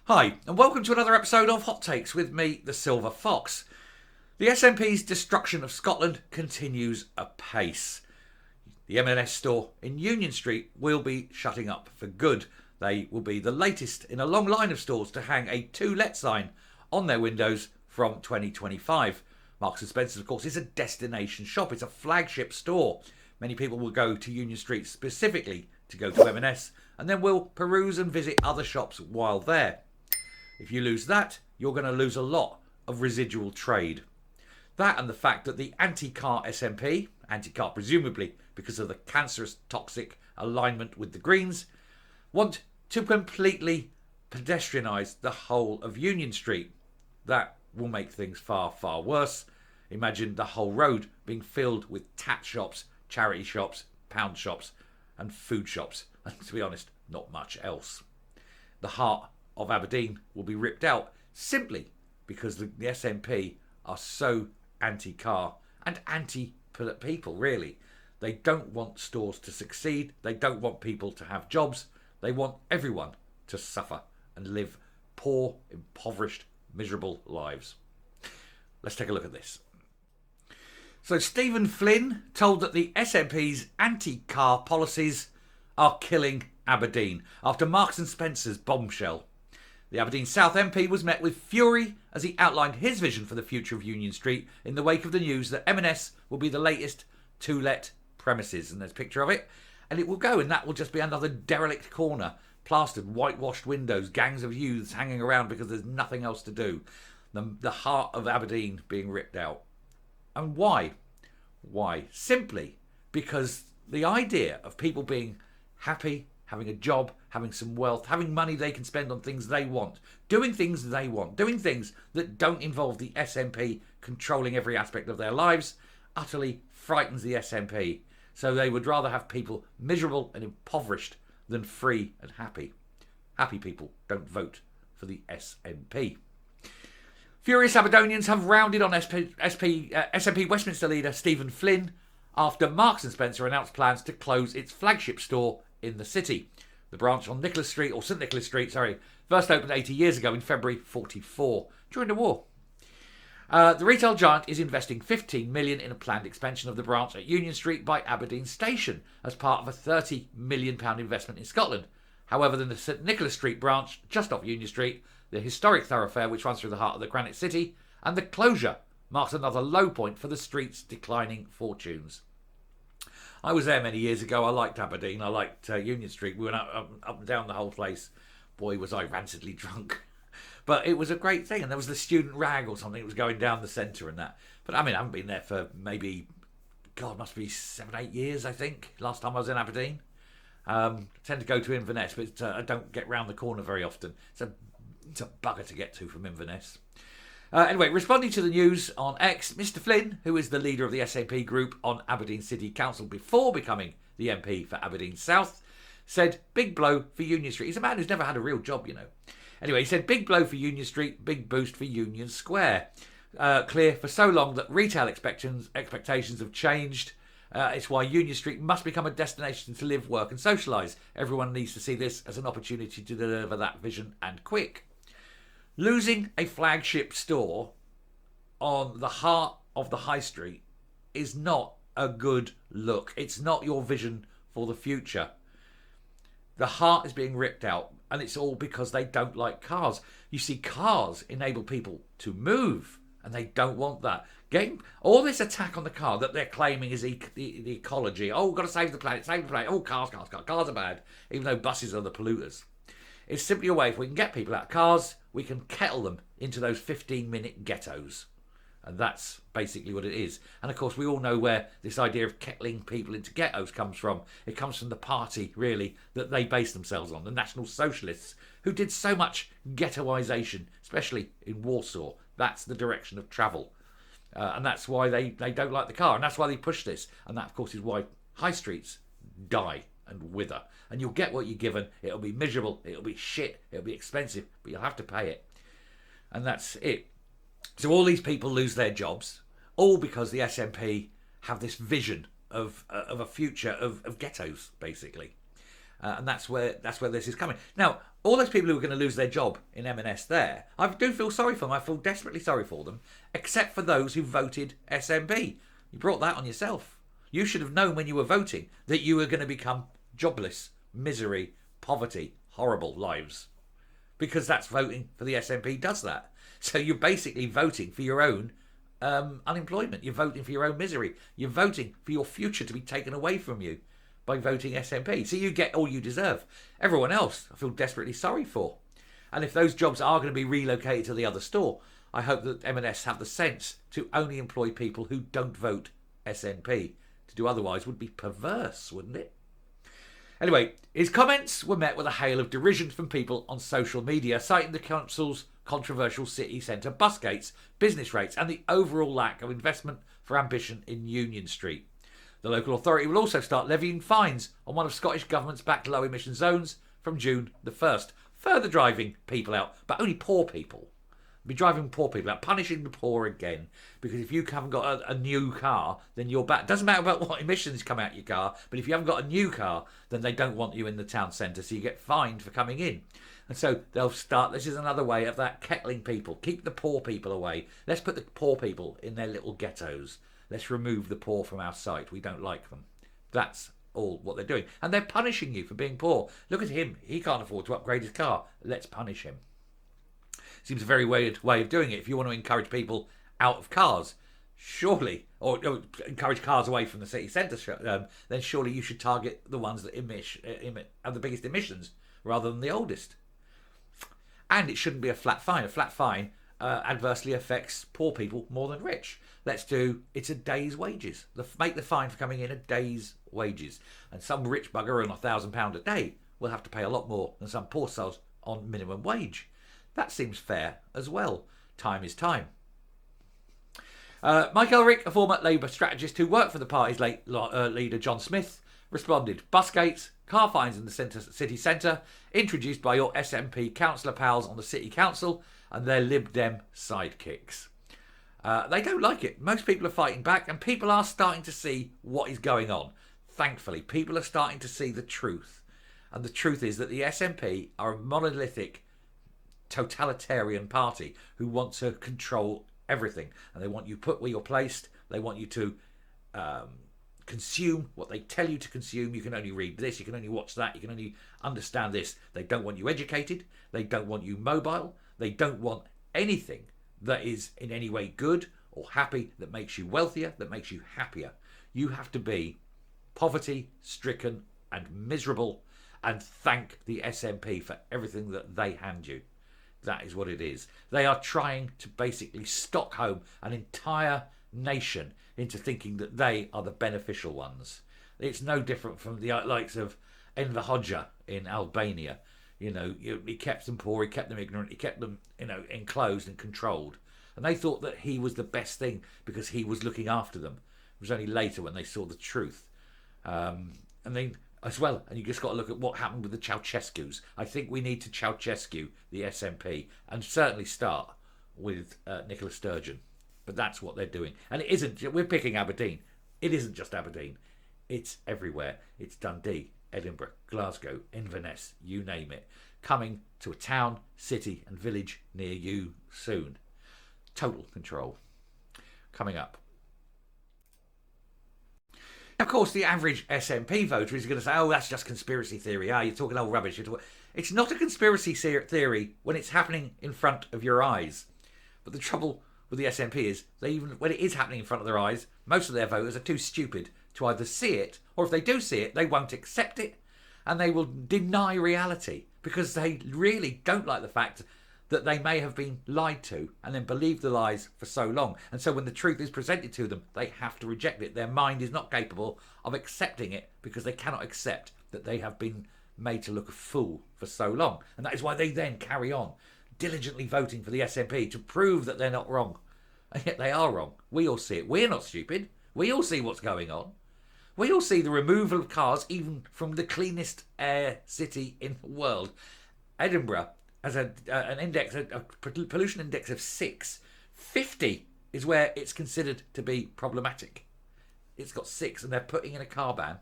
Hi, and welcome to another episode of Hot Takes with me, the Silver Fox. The SNP's destruction of Scotland continues apace. The M&S store in Union Street will be shutting up for good. They will be the latest in a long line of stores to hang a "To Let" sign on their windows from 2025. Marks & Spencer's, of course, is a destination shop. It's a flagship store. Many people will go to Union Street specifically to go to M&S and then will peruse and visit other shops while there. If you lose that, you're going to lose a lot of residual trade. That and the fact that the anti-car SNP, anti-car presumably because of the cancerous toxic alignment with the Greens, want to completely pedestrianise the whole of Union Street. That will make things far, far worse. Imagine the whole road being filled with tat shops, charity shops, pound shops and food shops. And to be honest, not much else. The heart of Aberdeen will be ripped out simply because the SNP are so anti-car and anti-people, really. They don't want stores to succeed. They don't want people to have jobs. They want everyone to suffer and live poor, impoverished, miserable lives. Let's take a look at this. So Stephen Flynn told that the SNP's anti-car policies are killing Aberdeen after Marks & Spencer's bombshell. The Aberdeen South MP was met with fury as he outlined his vision for the future of Union Street in the wake of the news that M&S will be the latest To Let premises. And there's a picture of it. And it will go, and that will just be another derelict corner, plastered, whitewashed windows, gangs of youths hanging around because there's nothing else to do. The heart of Aberdeen being ripped out. And why? Why? Simply because the idea of people being happy, having a job, having some wealth, having money they can spend on things they want, doing things they want, doing things that don't involve the SNP controlling every aspect of their lives, utterly frightens the SNP. So they would rather have people miserable and impoverished than free and happy. Happy people don't vote for the SNP. Furious Aberdonians have rounded on SNP Westminster leader Stephen Flynn after Marks & Spencer announced plans to close its flagship store in the city. The branch on St Nicholas Street, first opened 80 years ago in February 1944, during the war. The retail giant is investing $15 million in a planned expansion of the branch at Union Street by Aberdeen Station as part of a £30 million investment in Scotland. However, the St Nicholas Street branch, just off Union Street, the historic thoroughfare which runs through the heart of the Granite City, and the closure marks another low point for the street's declining fortunes. I was there many years ago. I liked Aberdeen. I liked Union Street. We went up and down the whole place. Boy, was I rancidly drunk. But it was a great thing. And there was the student rag or something that was going down the centre and that. But I mean, I haven't been there for maybe, must be 7-8 years, I think, last time I was in Aberdeen. I tend to go to Inverness, but I don't get round the corner very often. It's a bugger to get to from Inverness. Anyway, responding to the news on X, Mr Flynn, who is the leader of the SNP group on Aberdeen City Council before becoming the MP for Aberdeen South, said, "Big blow for Union Street." He's a man who's never had a real job, you know. Anyway, he said, "Big blow for Union Street, big boost for Union Square." Clear for so long that retail expectations have changed. It's why Union Street must become a destination to live, work and socialise. Everyone needs to see this as an opportunity to deliver that vision, and quick. Losing a flagship store on the heart of the high street is not a good look. It's not your vision for the future. The heart is being ripped out, and it's all because they don't like cars. You see, cars enable people to move, and they don't want that. Getting all this attack on the car that they're claiming is the ecology. Oh, we've got to save the planet, save the planet. Oh, cars are bad, even though buses are the polluters. It's simply a way, if we can get people out of cars, we can kettle them into those 15-minute ghettos. And that's basically what it is. And of course, we all know where this idea of kettling people into ghettos comes from. It comes from the party, really, that they base themselves on, the National Socialists, who did so much ghettoisation, especially in Warsaw. That's the direction of travel. And that's why they don't like the car. And that's why they push this. And that, of course, is why high streets die and wither. And you'll get what you're given. It'll be miserable. It'll be shit. It'll be expensive. But you'll have to pay it. And that's it. So all these people lose their jobs, all because the SNP have this vision of a future of ghettos, basically. And that's where this is coming. Now, all those people who are going to lose their job in M&S there, I do feel sorry for them. I feel desperately sorry for them, except for those who voted SNP. You brought that on yourself. You should have known when you were voting that you were going to become jobless, misery, poverty, horrible lives. Because that's voting for the SNP does that. So you're basically voting for your own unemployment. You're voting for your own misery. You're voting for your future to be taken away from you by voting SNP. So you get all you deserve. Everyone else, I feel desperately sorry for. And if those jobs are going to be relocated to the other store, I hope that M&S have the sense to only employ people who don't vote SNP. To do otherwise would be perverse, wouldn't it? Anyway, his comments were met with a hail of derision from people on social media, citing the council's controversial city centre bus gates, business rates and the overall lack of investment for ambition in Union Street. The local authority will also start levying fines on one of Scottish Government's backed low emission zones from June the 1st, further driving people out, but only poor people. Be driving poor people out, punishing the poor again, because if you haven't got a new car, then you're back. Doesn't matter about what emissions come out your car, but if you haven't got a new car, then they don't want you in the town centre, so you get fined for coming in. And so they'll start, this is another way of that, kettling people. Keep the poor people away. Let's put the poor people in their little ghettos. Let's remove the poor from our sight. We don't like them. That's all what they're doing. And they're punishing you for being poor. Look at him. He can't afford to upgrade his car. Let's punish him. Seems a very weird way of doing it. If you want to encourage people out of cars, surely, or encourage cars away from the city centre, then surely you should target the ones that have the biggest emissions rather than the oldest. And it shouldn't be a flat fine. A flat fine adversely affects poor people more than rich. It's a day's wages. Make the fine for coming in a day's wages. And some rich bugger on £1,000 a day will have to pay a lot more than some poor souls on minimum wage. That seems fair as well. Time is time. Mike Elric, a former Labour strategist who worked for the party's late leader John Smith, responded, bus gates, car fines in the city centre, introduced by your SNP councillor pals on the city council and their Lib Dem sidekicks. They don't like it. Most people are fighting back and people are starting to see what is going on. Thankfully, people are starting to see the truth. And the truth is that the SNP are a monolithic totalitarian party who want to control everything, and they want you put where you're placed. They want you to consume what they tell you to consume. You can only read this, you can only watch that, you can only understand this. They don't want you educated, they don't want you mobile, they don't want anything that is in any way good or happy, that makes you wealthier, that makes you happier. You have to be poverty stricken and miserable and thank the SNP for everything that they hand you. That is what it is. They are trying to basically Stockholm an entire nation into thinking that they are the beneficial ones. It's no different from the likes of Enver Hoxha in Albania. He kept them poor, he kept them ignorant, he kept them, enclosed and controlled. And they thought that he was the best thing because he was looking after them. It was only later when they saw the truth. And then as well, and you just got to look at what happened with the Ceausescus. I think we need to Ceausescu the SNP and certainly start with Nicola Sturgeon. But that's what they're doing. And it isn't, we're picking Aberdeen. It isn't just Aberdeen. It's everywhere. It's Dundee, Edinburgh, Glasgow, Inverness, you name it. Coming to a town, city and village near you soon. Total control. Coming up. Of course, the average SNP voter is going to say, oh, that's just conspiracy theory. You're talking old rubbish. It's not a conspiracy theory when it's happening in front of your eyes. But the trouble with the SNP is, when it is happening in front of their eyes, most of their voters are too stupid to either see it, or if they do see it, they won't accept it, and they will deny reality because they really don't like the fact that they may have been lied to and then believed the lies for so long. And so when the truth is presented to them, they have to reject it. Their mind is not capable of accepting it because they cannot accept that they have been made to look a fool for so long. And that is why they then carry on diligently voting for the SNP to prove that they're not wrong. And yet they are wrong. We all see it. We're not stupid. We all see what's going on. We all see the removal of cars even from the cleanest air city in the world. Edinburgh has an index, a pollution index of 6. 50 is where it's considered to be problematic. It's got 6 and they're putting in a car ban.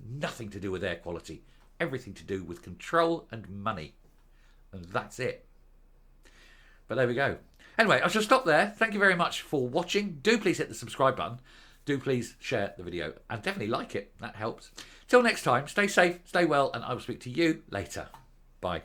Nothing to do with air quality. Everything to do with control and money. And that's it. But there we go. Anyway, I shall stop there. Thank you very much for watching. Do please hit the subscribe button. Do please share the video and definitely like it. That helps. Till next time, stay safe, stay well, and I will speak to you later. Bye.